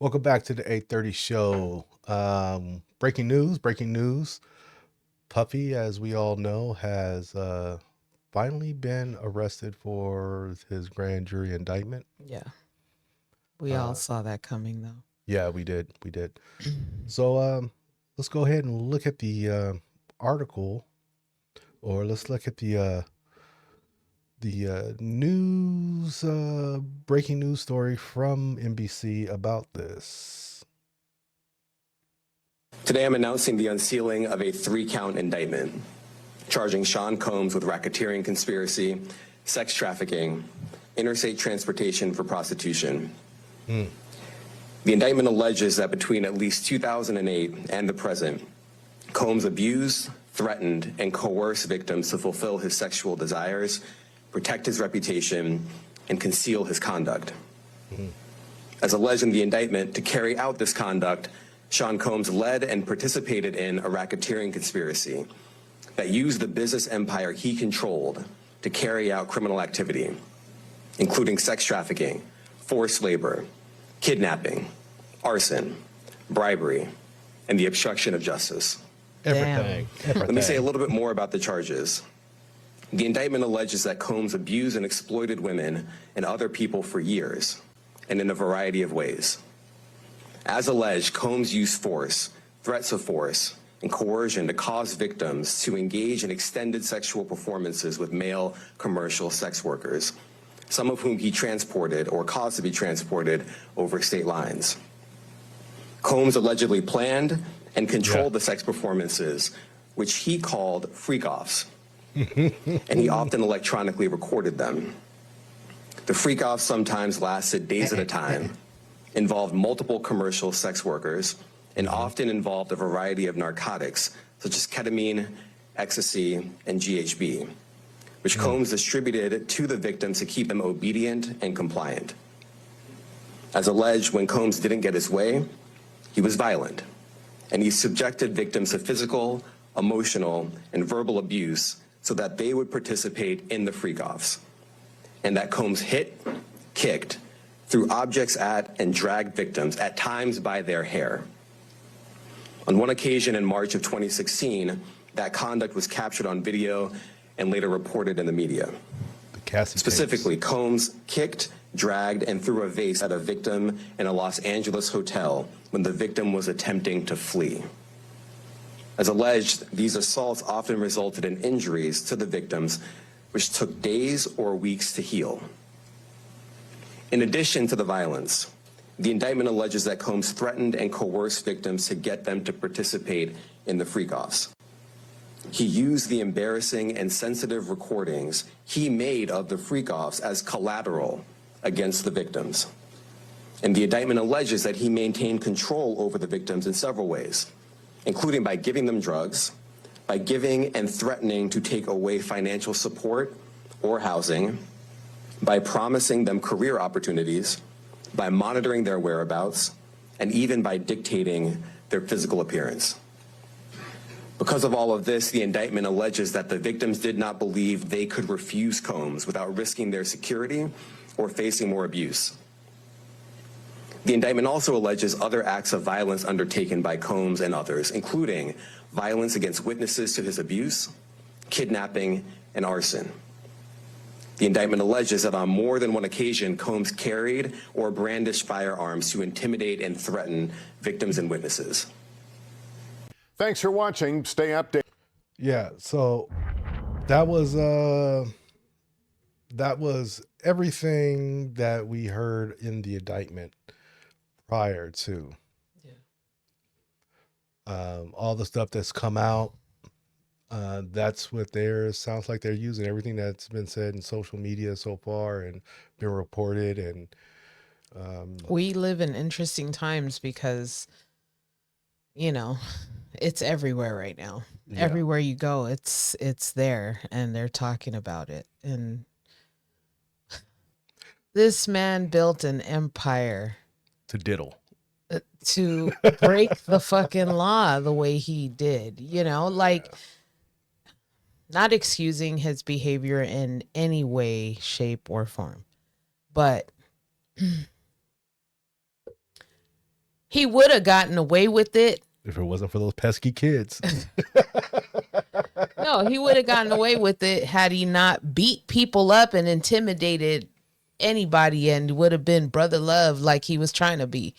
Welcome back to the 8:30 show. Breaking news, breaking news. Puffy, as we all know, has finally been arrested for his grand jury indictment. Yeah, we all Uh, saw that coming though. yeah, we did. We did. So let's go ahead and look at the article, or let's look at the news, breaking news story from NBC about this. Today, I'm announcing the unsealing of a 3-count indictment, charging Sean Combs with racketeering conspiracy, sex trafficking, interstate transportation for prostitution. The indictment alleges that between at least 2008 and the present, Combs abused, threatened, and coerced victims to fulfill his sexual desires, protect his reputation, and conceal his conduct. As alleged in the indictment, to carry out this conduct, Sean Combs led and participated in a racketeering conspiracy that used the business empire he controlled to carry out criminal activity, including sex trafficking, forced labor, kidnapping, arson, bribery, and the obstruction of justice. Everything. Let me say a little bit more about the charges. The indictment alleges that Combs abused and exploited women and other people for years, and in a variety of ways. As alleged, Combs used force, threats of force, and coercion to cause victims to engage in extended sexual performances with male commercial sex workers, some of whom he transported or caused to be transported over state lines. Combs allegedly planned and controlled the sex performances, which he called freak-offs, and he often electronically recorded them. The freak-offs sometimes lasted days at a time, involved multiple commercial sex workers, and often involved a variety of narcotics, such as ketamine, ecstasy, and GHB, which Combs distributed to the victims to keep them obedient and compliant. As alleged, when Combs didn't get his way, he was violent, and he subjected victims to physical, emotional, and verbal abuse so that they would participate in the freak-offs, and that Combs hit, kicked, threw objects at, and dragged victims, at times by their hair. On one occasion in March of 2016, that conduct was captured on video and later reported in the media. Specifically, Combs kicked, dragged, and threw a vase at a victim in a Los Angeles hotel when the victim was attempting to flee. As alleged, these assaults often resulted in injuries to the victims, which took days or weeks to heal. In addition to the violence, the indictment alleges that Combs threatened and coerced victims to get them to participate in the freak-offs. He used the embarrassing and sensitive recordings he made of the freak-offs as collateral against the victims. And the indictment alleges that he maintained control over the victims in several ways, including by giving them drugs, by giving and threatening to take away financial support or housing, by promising them career opportunities, by monitoring their whereabouts, and even by dictating their physical appearance. Because of all of this, the indictment alleges that the victims did not believe they could refuse Combs without risking their security or facing more abuse. The indictment also alleges other acts of violence undertaken by Combs and others, including violence against witnesses to his abuse, kidnapping, and arson. The indictment alleges that on more than one occasion, Combs carried or brandished firearms to intimidate and threaten victims and witnesses. Thanks for watching. Stay updated. Yeah, so that was everything that we heard in the indictment prior to. All the stuff that's come out. That's what sounds like they're using everything that's been said in social media so far and been reported. And We live in interesting times because, it's everywhere right now. Yeah. Everywhere you go, it's there and they're talking about it. And this man built an empire to diddle. to break the fucking law the way he did, not excusing his behavior in any way, shape, or form, but He would have gotten away with it. If it wasn't for those pesky kids. No, he would have gotten away with it had he not beat people up and intimidated anybody and would have been brother love like he was trying to be,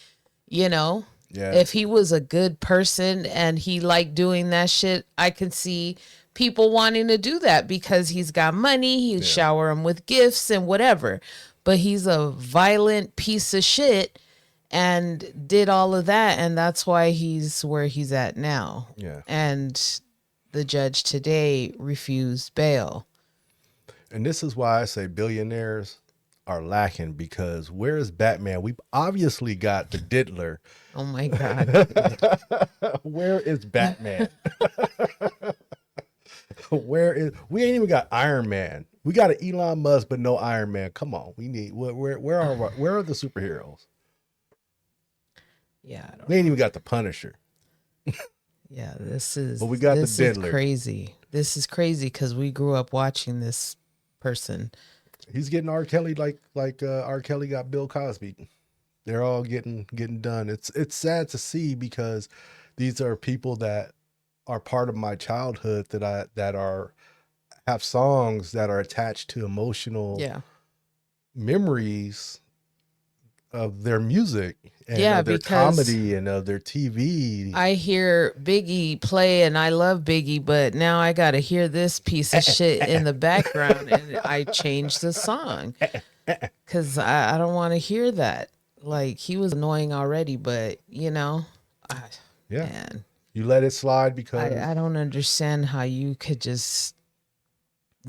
you know? Yeah. If he was a good person and he liked doing that shit, I could see people wanting to do that because he's got money, he'd shower him with gifts and whatever. But he's a violent piece of shit and did all of that, and that's why he's where he's at now. Yeah. And the judge today refused bail. And this is why I say billionaires are lacking, because where is Batman? We've obviously got the Diddler. Oh my God. Where is Batman? We ain't even got Iron Man. We got an Elon Musk, but no Iron Man. Come on, we need where are the superheroes? Yeah, I don't We ain't even got the Punisher. Yeah, this is. But we got the this is Diddler. crazy. This is crazy because we grew up watching this person. He's getting R. Kelly like R. Kelly got Bill Cosby. They're all getting done. It's sad to see because these are people that are part of my childhood that have songs that are attached to emotional Yeah, memories of their music and Yeah, of their because comedy and of their TV. I hear Biggie play, and I love Biggie, but now I got to hear this piece of shit in the background, and I changed the song because I don't want to hear that. Like, he was annoying already, but Yeah. man, You let it slide because I don't understand how you could just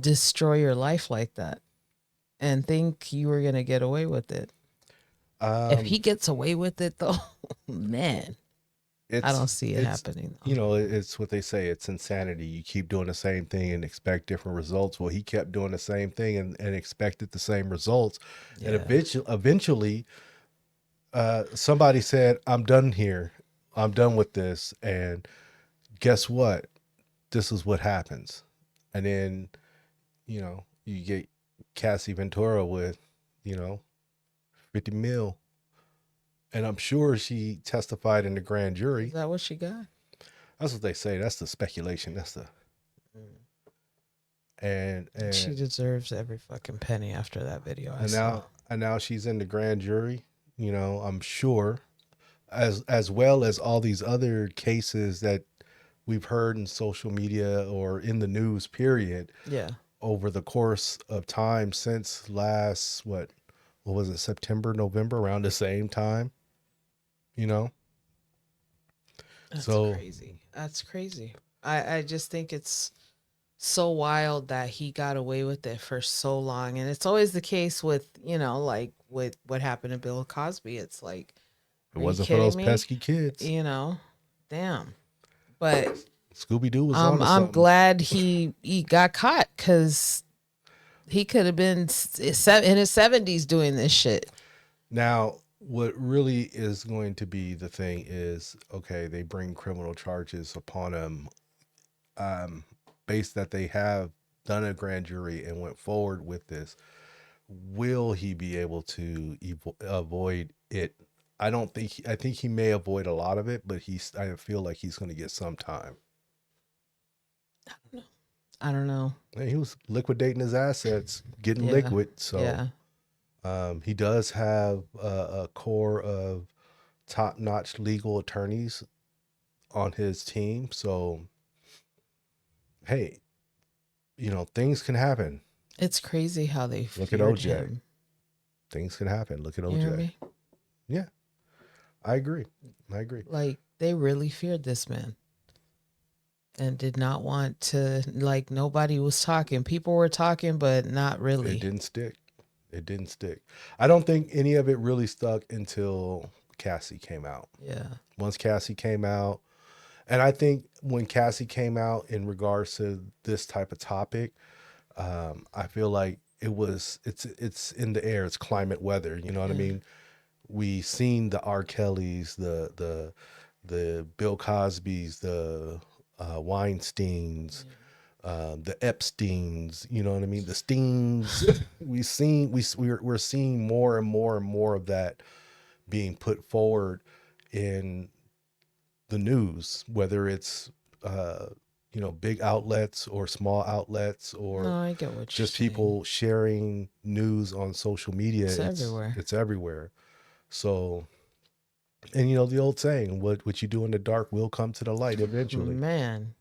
destroy your life like that and think you were gonna get away with it. If he gets away with it, though, man, I don't see it happening. You know, it's what they say. It's insanity. You keep doing the same thing and expect different results. Well, he kept doing the same thing and expected the same results. And eventually, somebody said, I'm done here. I'm done with this. And guess what? This is what happens. And then, you get Cassie Ventura with, 50 mil. And I'm sure she testified in the grand jury. Is that what she got? That's what they say. That's the speculation. That's the and She deserves every fucking penny after that video. I saw. and now she's in the grand jury. I'm sure, as well as all these other cases that we've heard in social media or in the news. Period. Yeah. Over the course of time since last what was it, September, November, around the same time. That's So crazy. That's crazy. I just think it's so wild that he got away with it for so long. And it's always the case with, like with what happened to Bill Cosby. It's like, it are you wasn't for those kidding me? pesky kids. Damn. But Scooby-Doo was on to I'm something. glad he got caught because he could have been in his 70s doing this shit. Now, what really is going to be the thing is, okay, they bring criminal charges upon him, based that they have done a grand jury and went forward with this. Will he be able to avoid it? I think he may avoid a lot of it, but I feel like he's going to get some time. I don't know. And he was liquidating his assets, getting Yeah. liquid. So Yeah. he does have a core of top-notch legal attorneys on his team. So, hey, things can happen. It's crazy how they Look at feared OJ. him. Things can happen. Look at You hear OJ. me? Yeah, I agree. Like, they really feared this man and did not want to, like, nobody was talking. People were talking, but not really. It didn't stick. I don't think any of it really stuck until Cassie came out. Yeah. Once Cassie came out, and I think when Cassie came out in regards to this type of topic, I feel like it's in the air. It's climate weather. You know what I mean? We seen the R. Kellys, the Bill Cosbys, the Weinsteins, the Epsteins. You know what I mean? The Steens. We're seeing more and more and more of that being put forward in the news, whether it's big outlets or small outlets or No, I get what you're just saying. people sharing news on social media. It's everywhere. It's everywhere. So, and the old saying, what you do in the dark will come to the light eventually. Man,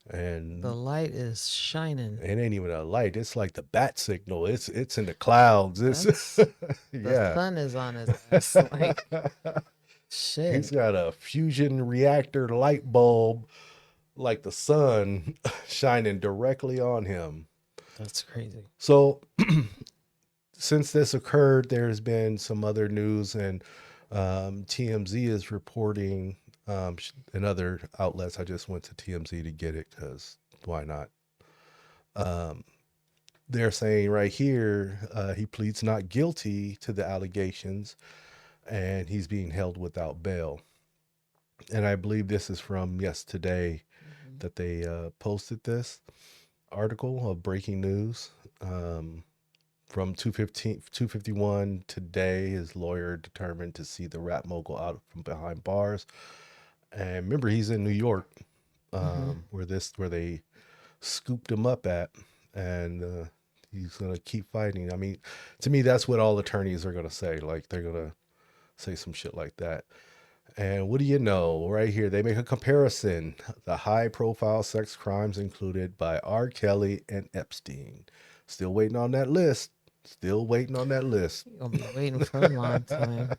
And the light is shining. it ain't even a light. It's like the bat signal. It's in the clouds. It's The yeah. sun is on his ass. Like, He's shit. got a fusion reactor light bulb like the sun shining directly on him. That's crazy. So since this occurred, there's been some other news, and TMZ is reporting, and other outlets. I just went to TMZ to get it because why not? They're saying right here he pleads not guilty to the allegations, and he's being held without bail. And I believe this is from yesterday that they posted this article of breaking news. From 251 today, his lawyer determined to see the rap mogul out from behind bars. And remember, he's in New York, where they scooped him up at, and he's gonna keep fighting. I mean, to me, that's what all attorneys are gonna say. Like, they're gonna say some shit like that. And what do you know? Right here, they make a comparison. The high-profile sex crimes included by R. Kelly and Epstein. Still waiting on that list. Still waiting on that list. You're gonna be waiting for a long time.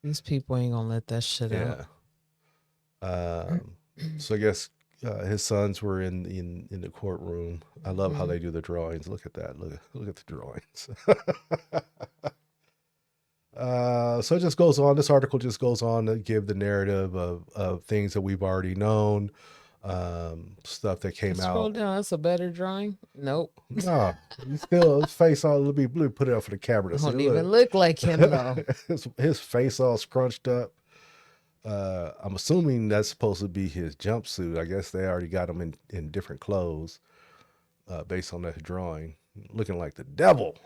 These people ain't gonna let that shit out. Yeah. So I guess his sons were in the courtroom. I love how they do the drawings. Look at that. Look at the drawings. So it just goes on. This article just goes on to give the narrative of things that we've already known, stuff that came Scroll out. down. That's a better drawing. Nope. No, he's still, his face all, let me put it up for the camera to see. Don't even look like him though. His face all scrunched up. I'm assuming that's supposed to be his jumpsuit. I guess they already got him in different clothes, based on that drawing. Looking like the devil.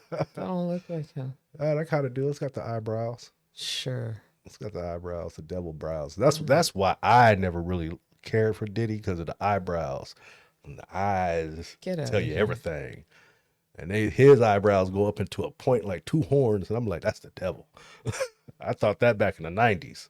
That don't look like him. That kind of do. It's got the eyebrows. Sure. It's got the eyebrows, the devil brows. That's why I never really cared for Diddy, because of the eyebrows. And the eyes Get out tell of you here. everything. And his eyebrows go up into a point like two horns, and I'm like, that's the devil. I thought that back in the 90s.